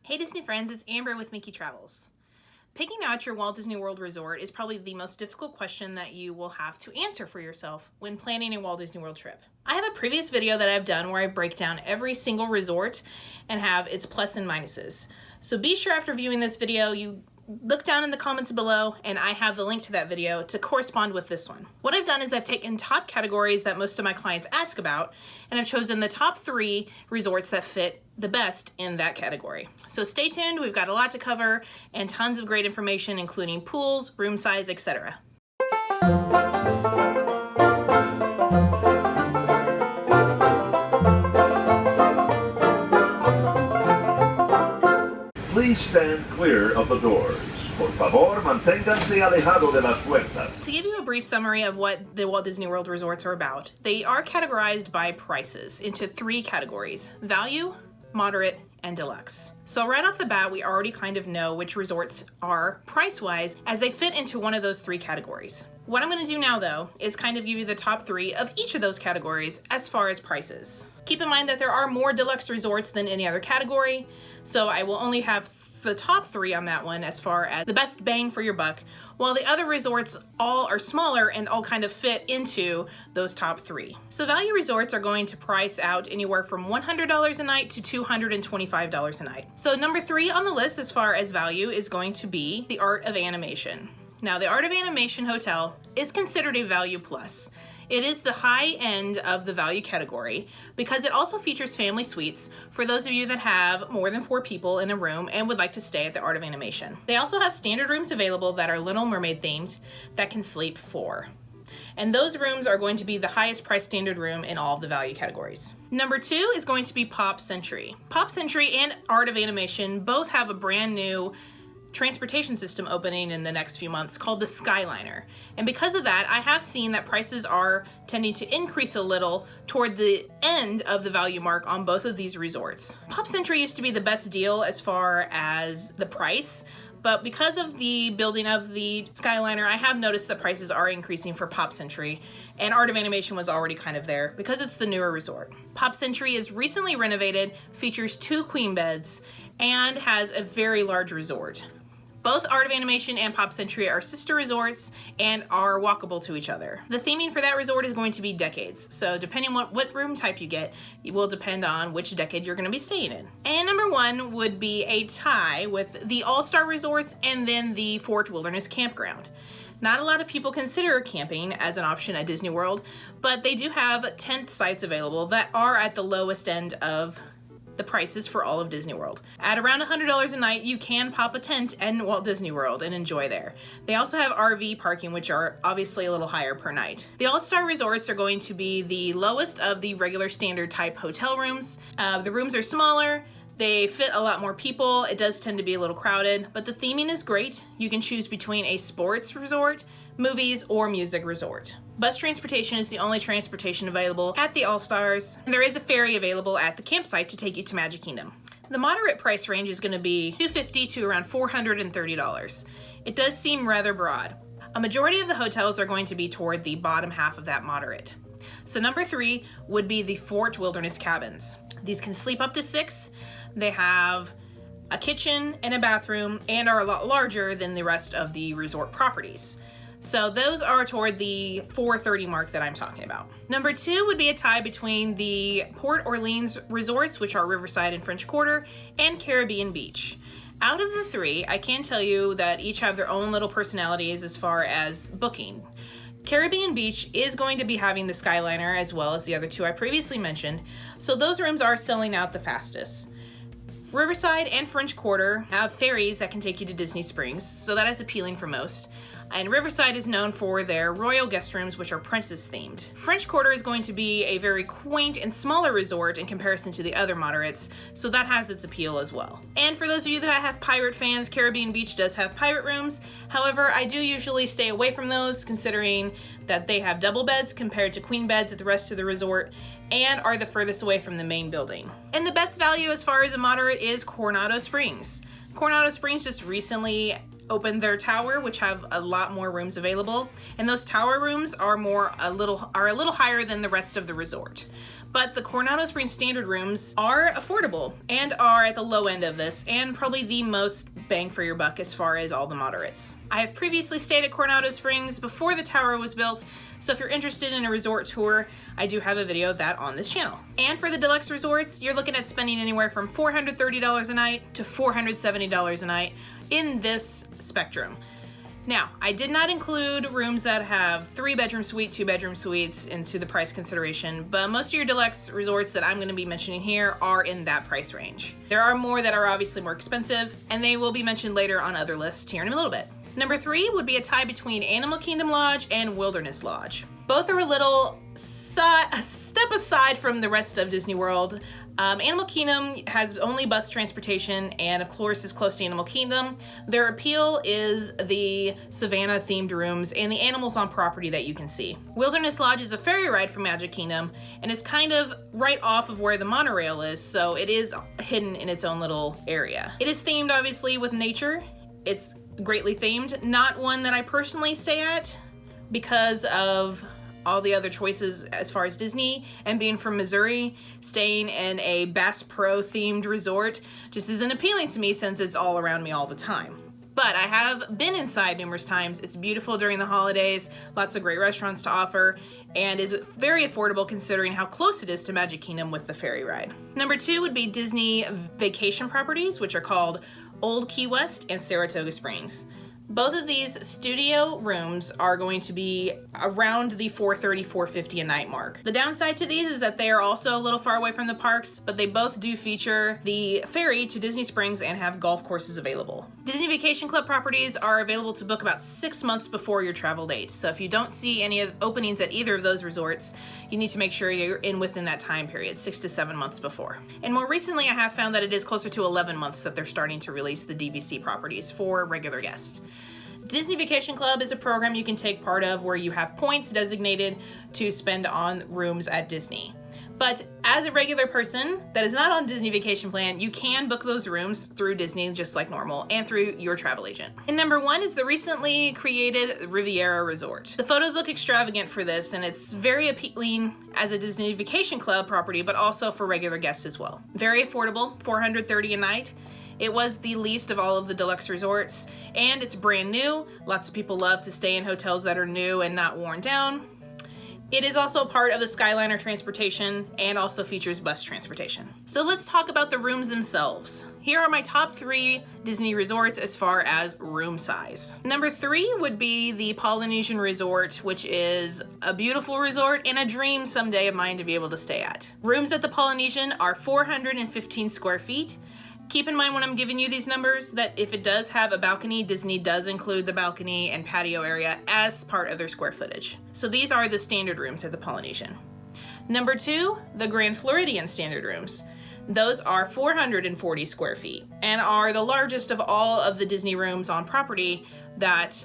Hey Disney friends, it's Amber with Mickey Travels. Picking out your Walt Disney World resort is probably the most difficult question that you will have to answer for yourself when planning a Walt Disney World trip. I have a previous video that I've done where I break down every single resort and have its plus and minuses. So be sure after viewing this video, you look down in the comments below and I have the link to that video to correspond with this one. What I've done is I've taken top categories that most of my clients ask about and I've chosen the top 3 resorts that fit the best in that category. So stay tuned, we've got a lot to cover and tons of great information including pools, room size, etc. Please stand clear of the doors. Por favor, manténganse alejado de las puertas. To give you a brief summary of what the Walt Disney World resorts are about, they are categorized by prices into 3 categories: value, moderate, and deluxe. So right off the bat, we already kind of know which resorts are price-wise as they fit into one of those 3 categories. What I'm going to do now though is kind of give you the top 3 of each of those categories as far as prices. Keep in mind that there are more deluxe resorts than any other category, so I will only have the top 3 on that one as far as the best bang for your buck, while the other resorts all are smaller and all kind of fit into those top 3. So value resorts are going to price out anywhere from $100 a night to $225 a night. So number 3 on the list as far as value is going to be the Art of Animation. Now the Art of Animation Hotel is considered a value plus. It is the high end of the value category because it also features family suites for those of you that have more than 4 people in a room and would like to stay at the Art of Animation. They also have standard rooms available that are Little Mermaid themed that can sleep 4. And those rooms are going to be the highest price standard room in all of the value categories. Number 2 is going to be Pop Century. Pop Century and Art of Animation both have a brand new transportation system opening in the next few months called the Skyliner. And because of that, I have seen that prices are tending to increase a little toward the end of the value mark on both of these resorts. Pop Century used to be the best deal as far as the price, but because of the building of the Skyliner, I have noticed that prices are increasing for Pop Century, and Art of Animation was already kind of there because it's the newer resort. Pop Century is recently renovated, features 2 queen beds, and has a very large resort. Both Art of Animation and Pop Century are sister resorts and are walkable to each other. The theming for that resort is going to be decades, so depending on what room type you get, it will depend on which decade you're going to be staying in. And number 1 would be a tie with the All-Star Resorts and then the Fort Wilderness Campground. Not a lot of people consider camping as an option at Disney World, but they do have tent sites available that are at the lowest end of the prices for all of Disney World. At around $100 a night, you can pop a tent in Walt Disney World and enjoy there. They also have RV parking, which are obviously a little higher per night. The All-Star Resorts are going to be the lowest of the regular standard type hotel rooms. The rooms are smaller, they fit a lot more people, it does tend to be a little crowded, but the theming is great. You can choose between a sports resort, movies, or music resort. Bus transportation is the only transportation available at the All-Stars, and there is a ferry available at the campsite to take you to Magic Kingdom. The moderate price range is going to be $250 to around $430. It does seem rather broad. A majority of the hotels are going to be toward the bottom half of that moderate. So number 3 would be the Fort Wilderness Cabins. These can sleep up to 6. They have a kitchen and a bathroom and are a lot larger than the rest of the resort properties. So those are toward the $430 mark that I'm talking about. Number 2 would be a tie between the Port Orleans resorts, which are Riverside and French Quarter, and Caribbean Beach. Out of the 3, I can tell you that each have their own little personalities as far as booking. Caribbean Beach is going to be having the Skyliner as well as the other 2 I previously mentioned, so those rooms are selling out the fastest. Riverside and French Quarter have ferries that can take you to Disney Springs, so that is appealing for most. And Riverside is known for their royal guest rooms, which are princess themed. French Quarter is going to be a very quaint and smaller resort in comparison to the other moderates, so that has its appeal as well. And for those of you that have pirate fans, Caribbean Beach does have pirate rooms. However, I do usually stay away from those considering that they have double beds compared to queen beds at the rest of the resort and are the furthest away from the main building. And the best value as far as a moderate is Coronado Springs. Coronado Springs just recently opened their tower, which have a lot more rooms available, and those tower rooms are a little higher than the rest of the resort. But the Coronado Springs standard rooms are affordable and are at the low end of this and probably the most bang for your buck as far as all the moderates. I have previously stayed at Coronado Springs before the tower was built, so if you're interested in a resort tour, I do have a video of that on this channel. And for the deluxe resorts, you're looking at spending anywhere from $430 a night to $470 a night in this spectrum. Now, I did not include rooms that have 3-bedroom suite, 2-bedroom suites into the price consideration, but most of your deluxe resorts that I'm going to be mentioning here are in that price range. There are more that are obviously more expensive, and they will be mentioned later on other lists here in a little bit. Number 3 would be a tie between Animal Kingdom Lodge and Wilderness Lodge. Both are a little a step aside from the rest of Disney World. Animal Kingdom has only bus transportation and of course is close to Animal Kingdom. Their appeal is the Savannah themed rooms and the animals on property that you can see. Wilderness Lodge is a ferry ride from Magic Kingdom and is kind of right off of where the monorail is, so it is hidden in its own little area. It is themed obviously with nature. It's greatly themed, not one that I personally stay at because of all the other choices as far as Disney, and being from Missouri, staying in a Bass Pro themed resort just isn't appealing to me since it's all around me all the time. But I have been inside numerous times. It's beautiful during the holidays, lots of great restaurants to offer, and is very affordable considering how close it is to Magic Kingdom with the ferry ride. Number 2 would be Disney vacation properties, which are called Old Key West and Saratoga Springs. Both of these studio rooms are going to be around the $430, $450 a night mark. The downside to these is that they are also a little far away from the parks, but they both do feature the ferry to Disney Springs and have golf courses available. Disney Vacation Club properties are available to book about 6 months before your travel date. So if you don't see any openings at either of those resorts, you need to make sure you're in within that time period, 6 to 7 months before. And more recently, I have found that it is closer to 11 months that they're starting to release the DVC properties for regular guests. Disney Vacation Club is a program you can take part of where you have points designated to spend on rooms at Disney. But as a regular person that is not on Disney Vacation Plan, you can book those rooms through Disney just like normal and through your travel agent. And number 1 is the recently created Riviera Resort. The photos look extravagant for this, and it's very appealing as a Disney Vacation Club property, but also for regular guests as well. Very affordable, $430 a night. It was the least of all of the deluxe resorts, and it's brand new. Lots of people love to stay in hotels that are new and not worn down. It is also part of the Skyliner transportation and also features bus transportation. So let's talk about the rooms themselves. Here are my top 3 Disney resorts as far as room size. Number 3 would be the Polynesian Resort, which is a beautiful resort and a dream someday of mine to be able to stay at. Rooms at the Polynesian are 415 square feet. Keep in mind when I'm giving you these numbers that if it does have a balcony, Disney does include the balcony and patio area as part of their square footage. So these are the standard rooms at the Polynesian. Number 2, the Grand Floridian standard rooms. Those are 440 square feet and are the largest of all of the Disney rooms on property that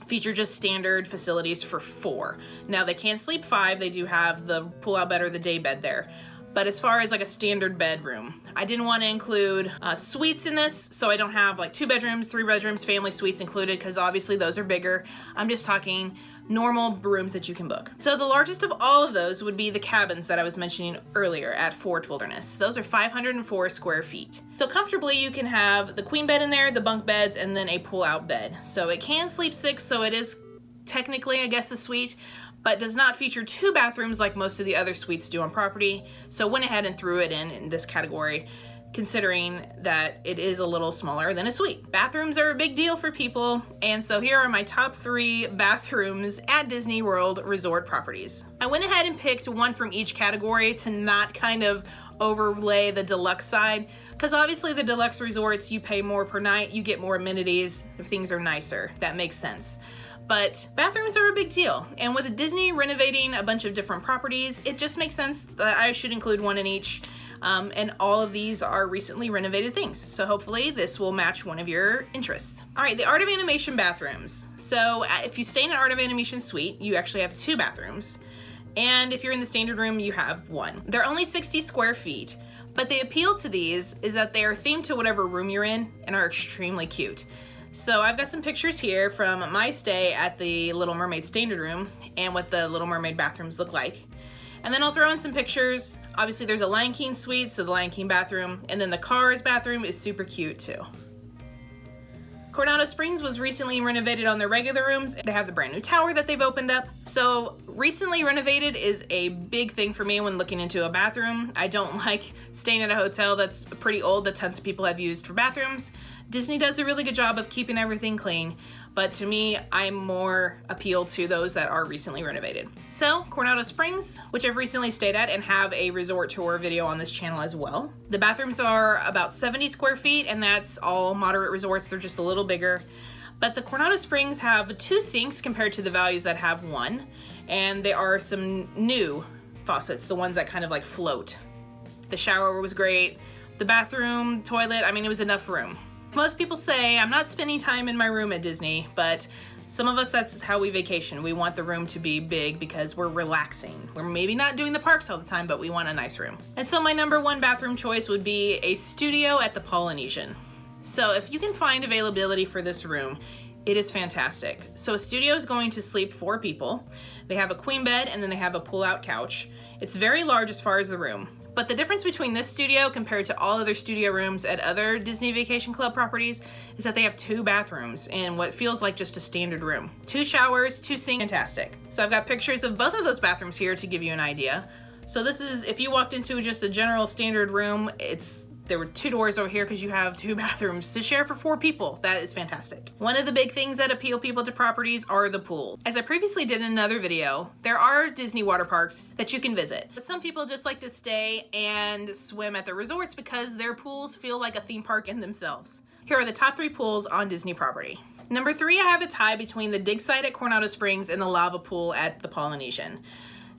feature just standard facilities for 4. Now they can sleep 5, they do have the pull-out bed or the day bed there. But as far as like a standard bedroom, I didn't want to include suites in this, so I don't have like 2 bedrooms, 3 bedrooms, family suites included, because obviously those are bigger. I'm just talking normal rooms that you can book. So the largest of all of those would be the cabins that I was mentioning earlier at Fort Wilderness. Those are 504 square feet. So comfortably you can have the queen bed in there, the bunk beds, and then a pull-out bed. So it can sleep 6, so it is technically, I guess, a suite, but does not feature 2 bathrooms like most of the other suites do on property. So went ahead and threw it in this category, considering that it is a little smaller than a suite. Bathrooms are a big deal for people, and so here are my top 3 bathrooms at Disney World resort properties. I went ahead and picked one from each category to not kind of overlay the deluxe side, because obviously the deluxe resorts, you pay more per night, you get more amenities, things are nicer. That makes sense. But bathrooms are a big deal, and with Disney renovating a bunch of different properties, it just makes sense that I should include one in each, and all of these are recently renovated things, so hopefully this will match one of your interests. All right, the Art of Animation bathrooms. So if you stay in an Art of Animation suite, you actually have 2 bathrooms, and if you're in the standard room, you have 1. They're only 60 square feet, but the appeal to these is that they are themed to whatever room you're in and are extremely cute. So I've got some pictures here from my stay at the Little Mermaid standard room and what the Little Mermaid bathrooms look like. And then I'll throw in some pictures. Obviously there's a Lion King suite, so the Lion King bathroom, and then the Cars bathroom is super cute too. Coronado Springs was recently renovated on their regular rooms. They have the brand new tower that they've opened up. So recently renovated is a big thing for me when looking into a bathroom. I don't like staying at a hotel that's pretty old that tons of people have used for bathrooms. Disney does a really good job of keeping everything clean, but to me, I'm more appealed to those that are recently renovated. So, Coronado Springs, which I've recently stayed at and have a resort tour video on this channel as well. The bathrooms are about 70 square feet, and that's all moderate resorts. They're just a little bigger. But the Coronado Springs have 2 sinks compared to the values that have 1, and there are some new faucets, the ones that kind of like float. The shower was great. The bathroom, toilet, I mean, it was enough room. Most people say I'm not spending time in my room at Disney, but some of us, that's how we vacation. We want the room to be big because we're relaxing. We're maybe not doing the parks all the time, but we want a nice room. And so my number 1 bathroom choice would be a studio at the Polynesian. So if you can find availability for this room, it is fantastic. So a studio is going to sleep 4 people. They have a queen bed and then they have a pull-out couch. It's very large as far as the room. But the difference between this studio compared to all other studio rooms at other Disney Vacation Club properties is that they have 2 bathrooms in what feels like just a standard room. 2 showers, 2 sinks, fantastic. So I've got pictures of both of those bathrooms here to give you an idea. So this is, if you walked into just a general standard room, there were 2 doors over here because you have 2 bathrooms to share for 4 people. That is fantastic. One of the big things that appeal people to properties are the pool. As I previously did in another video, there are Disney water parks that you can visit. But some people just like to stay and swim at the resorts because their pools feel like a theme park in themselves. Here are the top 3 pools on Disney property. Number 3, I have a tie between the dig site at Coronado Springs and the lava pool at the Polynesian.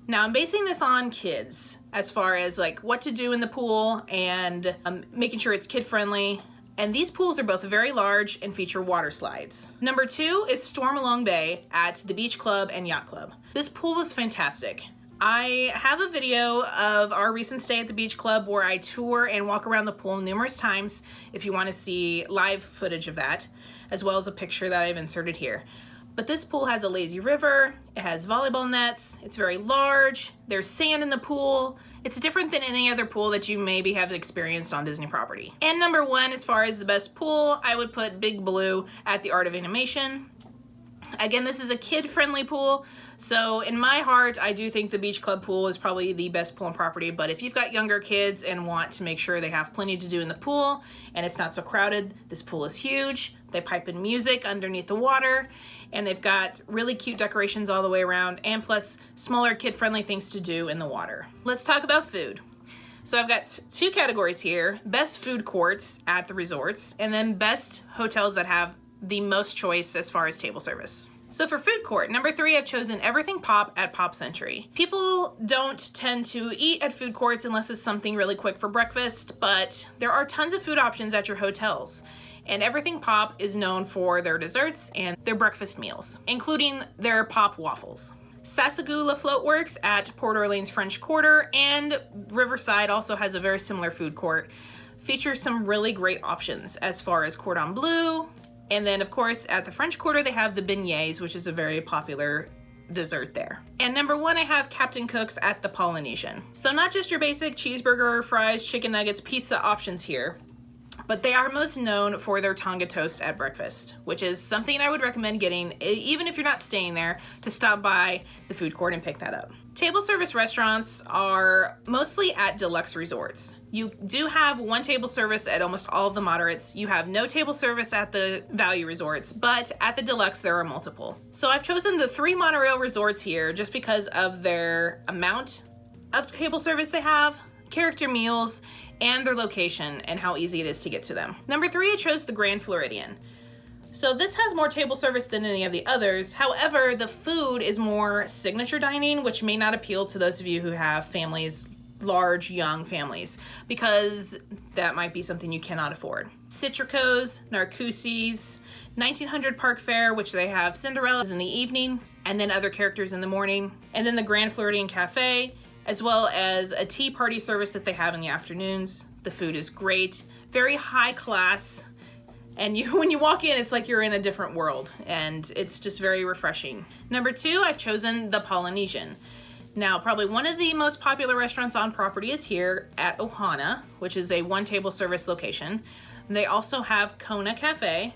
Now I'm basing this on kids as far as like what to do in the pool and making sure it's kid friendly. And these pools are both very large and feature water slides. Number 2 is Stormalong Bay at the Beach Club and Yacht Club. This pool was fantastic. I have a video of our recent stay at the Beach Club where I tour and walk around the pool numerous times if you want to see live footage of that, as well as a picture that I've inserted here. But this pool has a lazy river, it has volleyball nets, it's very large, there's sand in the pool. It's different than any other pool that you maybe have experienced on Disney property. And number 1, as far as the best pool, I would put Big Blue at the Art of Animation. Again, this is a kid-friendly pool, so in my heart, I do think the Beach Club pool is probably the best pool on property, but if you've got younger kids and want to make sure they have plenty to do in the pool and it's not so crowded, this pool is huge. They pipe in music underneath the water, and they've got really cute decorations all the way around, and plus smaller kid-friendly things to do in the water. Let's talk about food. So I've got 2 categories here, best food courts at the resorts, and then best hotels that have the most choice as far as table service. So for food court, number 3, I've chosen Everything Pop at Pop Century. People don't tend to eat at food courts unless it's something really quick for breakfast, but there are tons of food options at your hotels. And Everything Pop is known for their desserts and their breakfast meals, including their Pop waffles. Sasagula Floatworks at Port Orleans French Quarter and Riverside also has a very similar food court. Features some really great options as far as cordon bleu. And then of course at the French Quarter they have the beignets, which is a very popular dessert there. And number 1, I have Captain Cook's at the Polynesian. So not just your basic cheeseburger, fries, chicken nuggets, pizza options here, but they are most known for their Tonga toast at breakfast, which is something I would recommend getting, even if you're not staying there, to stop by the food court and pick that up. Table service restaurants are mostly at deluxe resorts. You do have 1 table service at almost all of the moderates. You have no table service at the value resorts, but at the deluxe there are multiple. So I've chosen the 3 monorail resorts here just because of their amount of table service they have, character meals, and their location and how easy it is to get to them. Number 3, I chose the Grand Floridian. So this has more table service than any of the others. However, the food is more signature dining, which may not appeal to those of you who have families, large, young families, because that might be something you cannot afford. Citricos, Narcoossee's, 1900 Park Fare, which they have Cinderella's in the evening, and then other characters in the morning, and then the Grand Floridian Cafe, as well as a tea party service that they have in the afternoons. The food is great, very high class, and when you walk in, it's like you're in a different world, and it's just very refreshing. Number 2, I've chosen the Polynesian. Now, probably one of the most popular restaurants on property is here at Ohana, which is a one-table service location. They also have Kona Cafe,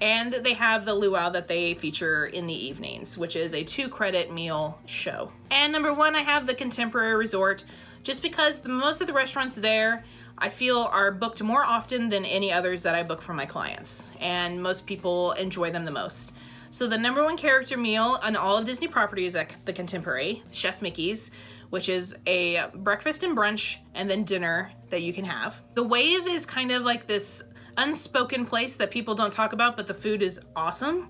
and they have the luau that they feature in the evenings, which is a 2-credit meal show. And number 1, I have the Contemporary Resort, just because most of the restaurants there I feel are booked more often than any others that I book for my clients, and most people enjoy them the most. So the number 1 character meal on all of Disney properties at the Contemporary, Chef Mickey's, which is a breakfast and brunch and then dinner that you can have. The Wave is kind of like this unspoken place that people don't talk about, but the food is awesome.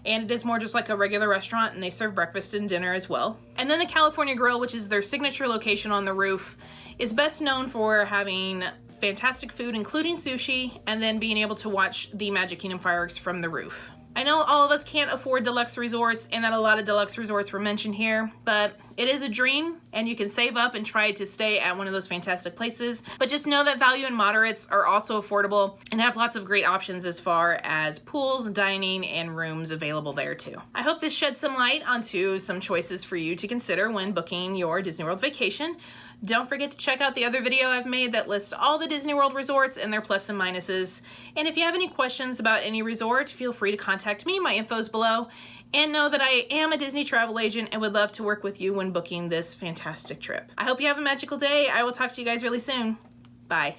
And it is more just like a regular restaurant, and they serve breakfast and dinner as well. And then the California Grill, which is their signature location on the roof, is best known for having fantastic food, including sushi, and then being able to watch the Magic Kingdom fireworks from the roof. I know all of us can't afford deluxe resorts, and that a lot of deluxe resorts were mentioned here, but it is a dream, and you can save up and try to stay at one of those fantastic places. But just know that value and moderates are also affordable and have lots of great options as far as pools, dining, and rooms available there too. I hope this sheds some light onto some choices for you to consider when booking your Disney World vacation. Don't forget to check out the other video I've made that lists all the Disney World resorts and their plus and minuses. And if you have any questions about any resort, feel free to contact me. My info is below. And know that I am a Disney travel agent and would love to work with you when booking this fantastic trip. I hope you have a magical day. I will talk to you guys really soon. Bye.